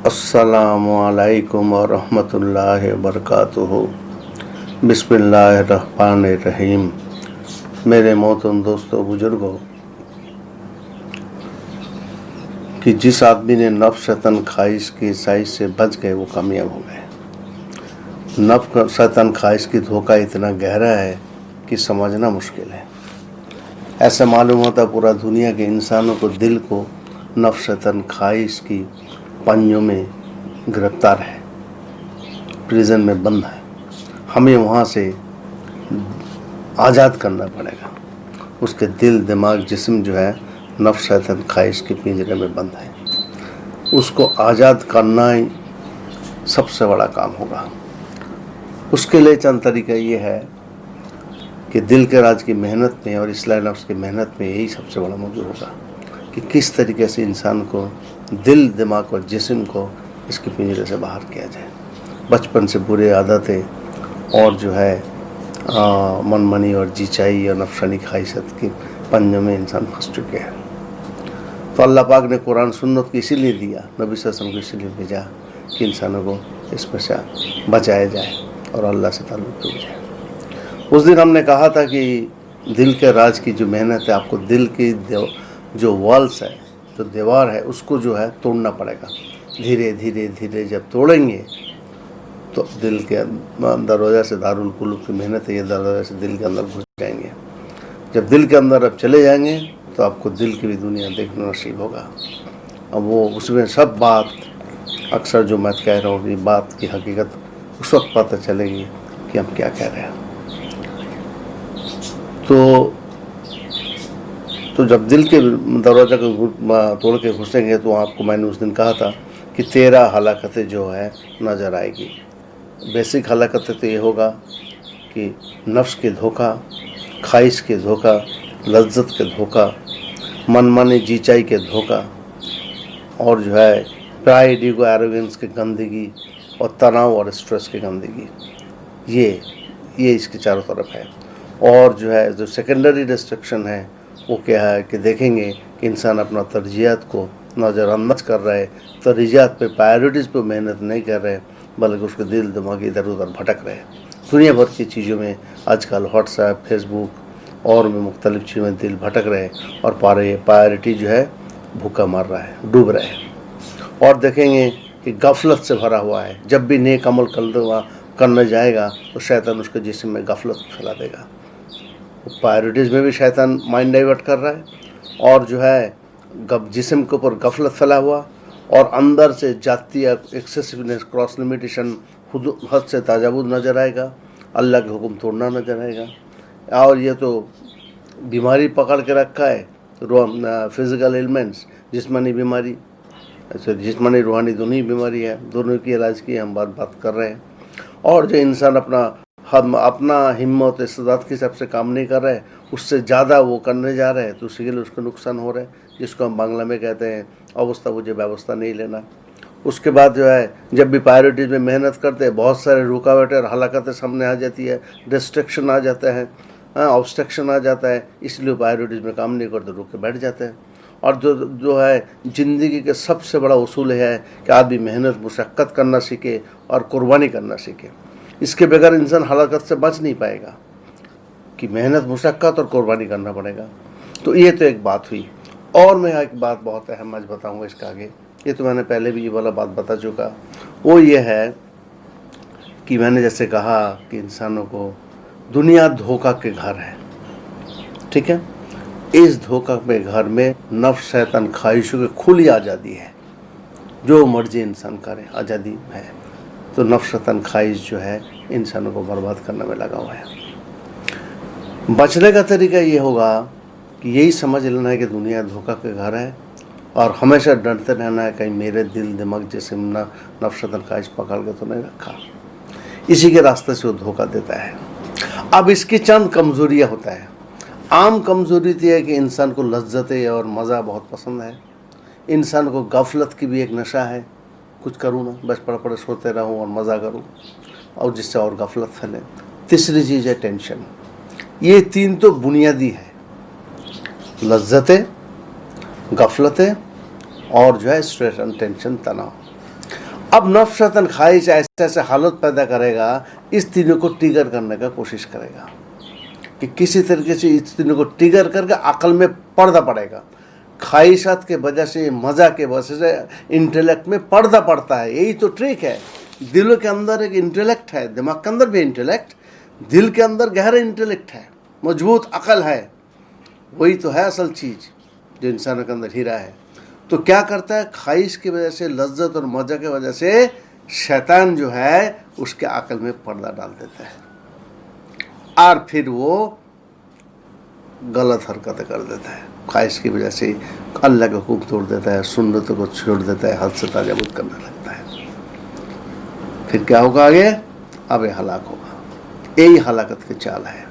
अस्सलामुअलैकुम वरहमतुल्लाहि वबरकातुहू। बिस्मिल्लाहिर्रहमानिर्रहीम। मेरे मोहतरम दोस्तों, बुजुर्गों, कि जिस आदमी ने नफ्स शैतान ख्वाहिश की साइज से बच गए वो कामयाब हो गए। नफ्स शैतान ख्वाहिश की धोखा इतना गहरा है कि समझना मुश्किल है। ऐसा मालूम होता पूरा दुनिया के इंसानों को, दिल को नफ्स शैतान ख्वाहिश की पंजों में गिरफ्तार है, प्रिजन में बंद है। हमें वहाँ से आज़ाद करना पड़ेगा। उसके दिल, दिमाग, जिस्म जो है नफ्स शैतान ख्वाहिश के पिंजरे में बंद है। उसको आज़ाद करना ही सबसे बड़ा काम होगा। उसके लिए चंद तरीका ये है कि दिल के राज की मेहनत में और इस्लाह नफ्स की मेहनत में यही सबसे बड़ा मौजूद होगा कि किस तरीके से इंसान को दिल, दिमाग और जिस्म को इसके पिंजरे से बाहर किया जाए। बचपन से बुरे आदतें और जो है मनमानी और जीचाई और नफसानी ख्वाहिशत की पंजों में इंसान फंस चुके हैं। तो अल्लाह पाक ने कुरान सुन्नत की इसीलिए दिया, नबी सल्लल्लाहु अलैहि वसल्लम को इसीलिए भेजा कि इंसानों को इसमें से बचाया जाए और अल्लाह से ताल्लुक़ टूट जाए। उस दिन हमने कहा था कि दिल के राज की जो मेहनत है, आपको दिल की जो वॉल्स है, जो दीवार है, उसको जो है तोड़ना पड़ेगा। धीरे धीरे धीरे जब तोड़ेंगे तो दिल के दरवाज़ा से, दारुल कुलूब की मेहनत है, ये दरवाज़ा से दिल के अंदर घुस जाएंगे। जब दिल के अंदर अब चले जाएंगे तो आपको दिल की भी दुनिया देखना नसीब होगा। अब वो उसमें सब बात, अक्सर जो मैं कह रहा हूँ, बात की हकीकत उस वक्त पता चलेगी कि हम क्या कह रहे हैं। तो जब दिल के दरवाज़ा को तोड़ के घुसेंगे तो आपको मैंने उस दिन कहा था कि 13 हलाकतें जो है नज़र आएगी। बेसिक हलाकतें तो ये होगा कि नफ्स के धोखा, ख्वाहिश के धोखा, लज्जत के धोखा, मनमानी जीचाई के धोखा, और जो है प्राइड, ईगो, एरोगेंस की गंदगी और तनाव और स्ट्रेस की गंदगी, ये इसके चारों तरफ है। और जो है जो सेकेंडरी डिस्ट्रक्शन है वो क्या है कि देखेंगे कि इंसान अपना तरजीहात को नज़रअंदाज कर रहा है, तरजीहात पे, प्रायोरिटीज़ पे मेहनत नहीं कर रहे, बल्कि उसके दिल दिमाग इधर उधर भटक रहे हैं। दुनिया भर की चीज़ों में आजकल व्हाट्सएप, फेसबुक और भी मुख्तलिफ चीज़ों में दिल भटक रहे हैं और प्रायोरिटी जो है भूखा मार रहा है, डूब रहे हैं। और देखेंगे कि गफलत से भरा हुआ है। जब भी नेक अमल करने जाएगा तो शैतान उसके जिस्म में गफलत फैला देगा। प्रायोरिटीज़ में भी शैतान माइंड डाइवर्ट कर रहा है और जो है जिस्म के ऊपर गफलत फैला हुआ, और अंदर से जाती एक्सेसिवनेस, क्रॉस लिमिटेशन, हद से ताजावुज नज़र आएगा, अल्लाह के हुक्म तोड़ना नज़र आएगा। और ये तो बीमारी पकड़ के रखा है, फिज़िकल एलिमेंट्स, जिस्मानी बीमारी, जिस्मानी रूहानी दोनों ही बीमारी है, दोनों की इलाज की हम बात कर रहे हैं। और जो इंसान अपना हिम्मत इस्तेदाद के हिसाब से काम नहीं कर रहे हैं, उससे ज़्यादा वो करने जा रहे हैं, तो उसी के लिए उसको नुकसान हो रहा है, जिसको हम बांग्ला में कहते हैं अवस्था मुझे व्यवस्था नहीं लेना। उसके बाद जो है जब भी प्रायोरिटीज़ में मेहनत करते हैं, बहुत सारे रुकावटें और हलाकतें सामने आ जाती है, डिस्ट्रक्शन आ जाता है, ऑब्स्ट्रक्शन आ जाता है, इसलिए प्रायोरिटीज़ में काम नहीं करते, रुक के बैठ जाते हैं। और जो है ज़िंदगी के सबसे बड़ा उसूल है कि आदमी मेहनत, मुशक्क़त करना सीखे और कुर्बानी करना सीखे। इसके बगैर इंसान हलाकत से बच नहीं पाएगा, कि मेहनत, मुशक्क़त और कुर्बानी करना पड़ेगा। तो ये तो एक बात हुई। और मैं एक बात बहुत अहम आज बताऊँगा इसके आगे, ये तो मैंने पहले भी ये वाला बात बता चुका। वो ये है कि मैंने जैसे कहा कि इंसानों को दुनिया धोखा के घर है, ठीक है। इस धोखा के घर में नफ्स, शैतान, ख्वाहिशों की खुली आज़ादी है, जो मर्जी इंसान करे, आज़ादी है। तो नफ्स, शैतान, ख्वाहिश जो है इंसानों को बर्बाद करने में लगा हुआ है। बचने का तरीका ये होगा कि यही समझ लेना है कि दुनिया धोखा के घर है, और हमेशा डरते रहना है कहीं मेरे दिल, दिमाग, जिस्म नफ्स, शैतान, ख्वाहिश पकड़ के तो नहीं रखा। इसी के रास्ते से वो धोखा देता है। अब इसकी चंद कमज़ोरियाँ होता है। आम कमज़ोरी तो है कि इंसान को लज्जतें और मज़ा बहुत पसंद है। इंसान को गफलत की भी एक नशा है, कुछ करूँ ना, बस पड़े पड़े सोते रहूँ और मज़ा करूँ, और जिससे और गफलत फैले। तीसरी चीज़ है टेंशन। ये तीन तो बुनियादी है, लज्जतें, गफलतें और जो है स्ट्रेस एंड टेंशन, तनाव। अब नफ्स शैतान ख्वाहिश ऐसे ऐसे हालत पैदा करेगा, इस तीनों को ट्रिगर करने का कोशिश करेगा कि किसी तरीके से इस तीनों को ट्रिगर करके अकल में पर्दा पड़ेगा। ख्वाहिशात के वजह से, मज़ा के वजह से इंटेलेक्ट में पर्दा पड़ता है। यही तो ट्रिक है। दिल के अंदर एक इंटेलेक्ट है, दिमाग के अंदर भी इंटेलेक्ट, दिल के अंदर गहरा इंटेलेक्ट है, मजबूत अकल है। वही तो है असल चीज़ जो इंसान के अंदर हीरा है। तो क्या करता है, ख्वाहिश की वजह से, लज्जत और मज़ा की वजह से शैतान जो है उसके अकल में पर्दा डाल देता है और फिर वो गलत हरकतें कर देता है। ख्वाहिश की वजह से अल्लाह का हुक्म तोड़ देता है, सुन्नतों को छोड़ देता है, हद से ताजाबुत करने लगता है। फिर क्या होगा आगे? अब ये हलाक होगा। यही हलाकत की चाल है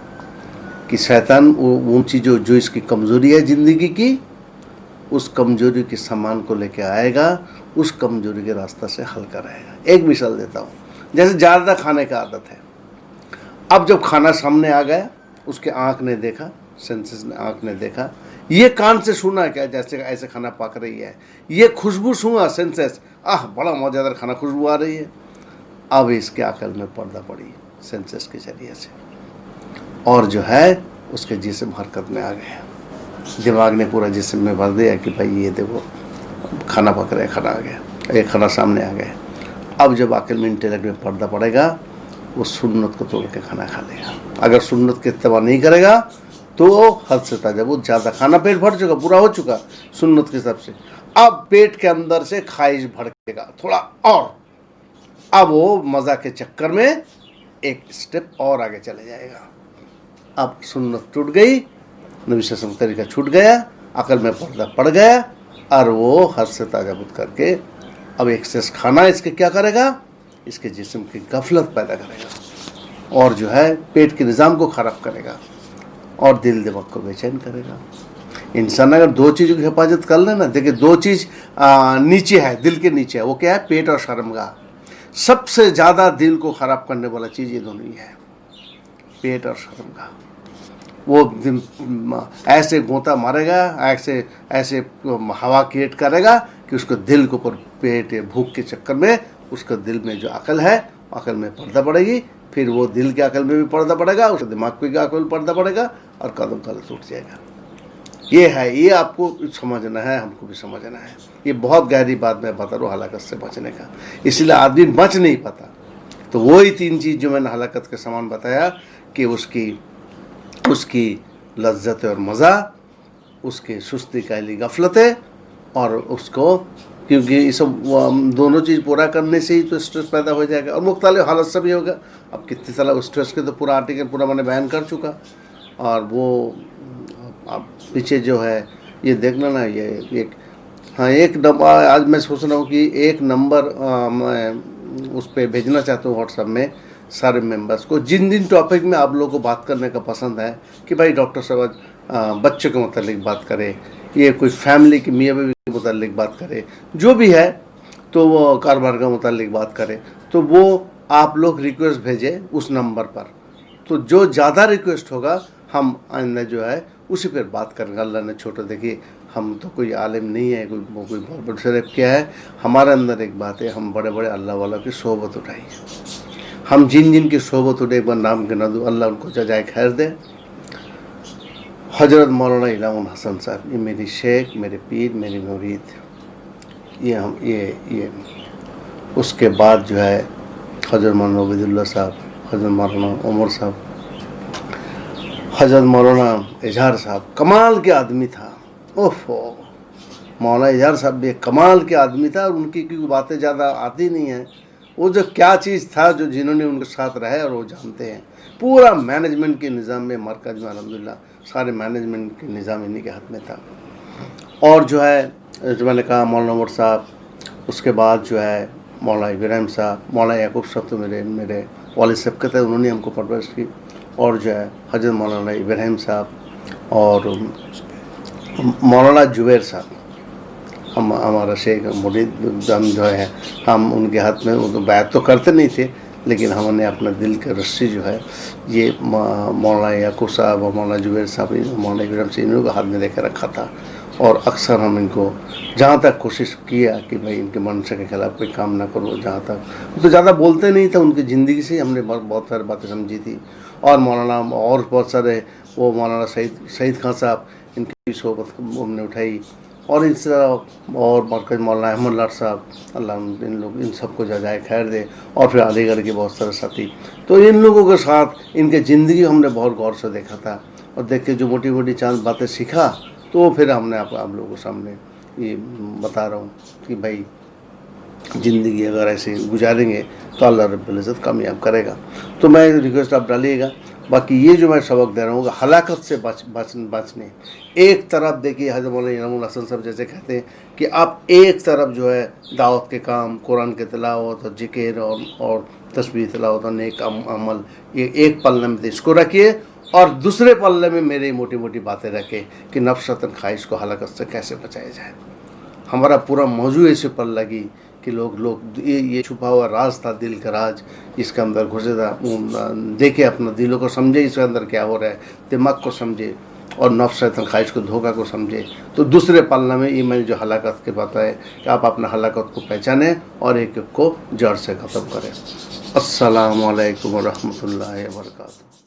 कि शैतान वो ऊँची जो इसकी कमज़ोरी है ज़िंदगी की, उस कमजोरी के सामान को लेके आएगा, उस कमजोरी के रास्ता से हल्का रहेगा। एक मिसाल देता हूँ, जैसे ज़्यादा खाने का आदत है। अब जब खाना सामने आ गया, उसके आँख ने देखा, सेंसेस ने, आँख ने देखा, ये कान से सुना क्या जैसे ऐसे खाना पक रही है, ये खुशबू सूंघा सेंसेस, आह बड़ा मज़ेदार खाना, खुशबू आ रही है। अब इसके अकल में पर्दा पड़ी सेंसेस के जरिए से, और जो है उसके जिस्म हरकत में आ गया। दिमाग ने पूरा जिस्म में भर दिया कि भाई ये देखो खाना पक रहा है, खाना आ गया, ये खाना सामने आ गया। अब जब अकल में, इंटेलेक्ट में पर्दा पड़ेगा, वो सुन्नत को तोड़ के खाना खा लेगा। अगर सुन्नत के इत्तेबा नहीं करेगा तो हद से ताजाबुत, ज़्यादा खाना, पेट भर चुका, पूरा हो चुका सुन्नत के हिसाब से। अब पेट के अंदर से ख्वाहिश भड़केगा थोड़ा और, अब वो मज़ा के चक्कर में एक स्टेप और आगे चले जाएगा। अब सुन्नत टूट गई, नबी सल्लल्लाहु अलैहि तरीका छूट गया, अकल में पर्दा पड़ गया, और वो हद से ताजाबुत करके अब एक्सेस खाना इसके क्या करेगा, इसके जिस्म की गफलत पैदा करेगा, और जो है पेट के निज़ाम को ख़राब करेगा, और दिल दिमाग को बेचैन करेगा। इंसान अगर दो चीज़ों की हिफाजत कर लेना, देखिए दो चीज़ नीचे है, दिल के नीचे है, वो क्या है? पेट और शर्मगाह। सबसे ज़्यादा दिल को ख़राब करने वाला चीज़ ये दोनों ही है, पेट और शर्मगाह। वो ऐसे गोता मारेगा, ऐसे ऐसे हवा क्रिएट करेगा कि उसको दिल के ऊपर, पेट भूख के चक्कर में उसका दिल में जो अकल है, अकल में पर्दा पड़ेगी, फिर वो दिल के अकल में भी पर्दा पड़ेगा, उसके दिमाग पे भी अकल में पर्दा पड़ेगा, और कदम गलत उठ जाएगा। ये है, ये आपको समझना है, हमको भी समझना है। ये बहुत गहरी बात मैं बता रहा हूँ हलाकत से बचने का, इसलिए आदमी बच नहीं पाता। तो वही तीन चीज़ जो मैंने हलाकत के समान बताया कि उसकी लज्जत और मज़ा, उसकी सुस्ती कैली गफलतें, और उसको, क्योंकि ये सब दोनों चीज़ पूरा करने से ही तो स्ट्रेस पैदा हो जाएगा, और मुख्तलिफ हालत से भी होगा। अब कितनी तरह स्ट्रेस के तो पूरा आर्टिकल पूरा मैंने बयान कर चुका, और वो अब पीछे जो है ये देखना ना, ये एक, हाँ एक नंबर आज मैं सोच रहा हूँ कि एक नंबर मैं उस पर भेजना चाहता हूँ व्हाट्सएप में सारे मेंबर्स को, जिन जिन टॉपिक में आप लोगों को बात करने का पसंद है, कि भाई डॉक्टर साहब बच्चों के मुतालिक बात करें, ये कोई फैमिली की मियाँ बीवी के मुतालिक बात करें, जो भी है, तो वो कारोबार के मुतालिक बात करें, तो वो आप लोग रिक्वेस्ट भेजें उस नंबर पर। तो जो ज़्यादा रिक्वेस्ट होगा हम आइंदा जो है उसी पर बात करेंगे। अल्लाह ने छोटा, देखिए हम तो कोई आलिम नहीं है, कोई बहुत बड़े, सिर्फ क्या है हमारे अंदर एक बात है, हम बड़े बड़े अल्लाह वालों की सोहबत उठाई। हम जिन जिन की सोहबत उठे, एक बार नाम गिना दूँ, अल्लाह उनको जजाए खैर दे। हजरत मौलाना इलाम हसन साहब, ये मेरी शेख, मेरे पीर, मेरी मुरीद, ये उसके बाद जो है हजरत मौलाना उबैदुल्लाह साहब, हजरत मौलाना उमर साहब, हजरत मौलाना इजहार साहब, कमाल के आदमी था। ओफो, मौलाना इजहार साहब भी एक कमाल के आदमी था, और उनकी क्योंकि बातें ज़्यादा आती नहीं हैं, वो जो क्या चीज़ था जो जिन्होंने उनके साथ रहे और वो जानते हैं। पूरा मैनेजमेंट के निज़ाम में, मरकज़ में अल्हम्दुलिल्लाह सारे मैनेजमेंट के निज़ाम इन्हीं के हाथ में था। और जो है जो मैंने कहा मौलाना उमर साहब, उसके बाद जो है मौलाना इब्राहिम साहब, मौलाना याकूब साहब तो मेरे वालिद साहब के थे, उन्होंने हमको परवरिश की। और जो है हजरत मौलाना इब्राहिम साहब और मौलाना जुबैर साहब, हम हमारा शेख मुरीद जो है, हम उनके हाथ में, वो तो बैत तो करते नहीं थे, लेकिन हमने अपना दिल का रस्सी जो है ये मौलाना याकूब साहब और मौलाना जुबैर साहब, मौलाना इब्राहिम से इन्हों को हाथ में लेकर रखा था। और अक्सर हम इनको जहाँ तक कोशिश किया कि भाई इनके मनशा के खिलाफ कोई काम ना करो, जहाँ तक वो तो ज़्यादा बोलते नहीं थे, उनकी ज़िंदगी से हमने बहुत सारी बातें समझी थी। और मौलाना और बहुत सारे वो मौलाना सईद खान साहब, इनकी भी सोबत हमने उठाई, और इस तरह और मरकज़ मौलाना अहमद लाट साहब, अल्लाह इन सबको जज़ाए खैर दे, और फिर अलीगढ़ के बहुत सारे साथी। तो इन लोगों के साथ इनके ज़िंदगी हमने बहुत गौर से देखा था, और देख के जो मोटी मोटी चांद बातें सीखा, तो फिर हमने आप लोगों के सामने ये बता रहा हूँ कि भाई ज़िंदगी अगर ऐसे गुजारेंगे तो अल्लाह रब्बुल इज़्ज़त कामयाब करेगा। तो मैं रिक्वेस्ट आप डालिएगा। बाकी ये जो मैं सबक दे रहा हूँ, हलाकत से बचने। एक तरफ देखिए हज़रत मौलाना इनामुल हसन साहब जैसे कहते हैं कि आप एक तरफ जो है दावत के काम, कुरान के तिलावत और जिक्र और तस्बीह तिलावत और नेक अमल, ये एक पल्ले में इसको रखिए, और दूसरे पल्ले में मेरी मोटी मोटी बातें रखें कि नफ्सतन ख्वाहिश को हलाकत से कैसे बचाया जाए। हमारा पूरा मौजू ऐसे पर लगी कि लोग ये छुपा हुआ राज था, दिल का राज, इसके अंदर घुसे था। देखे अपना दिलों को समझे, इसके अंदर क्या हो रहा है, दिमाग को समझे, और नफ्स ख्वाहिश को धोखा को समझे। तो दूसरे पलना में ये मैंने जो हलाकत के बात है कि आप अपना हलाकत को पहचानें और एक को जड़ से ख़त्म करें। अस्सलामु अलैकुम व रहमतुल्लाहि व बरकातुहू।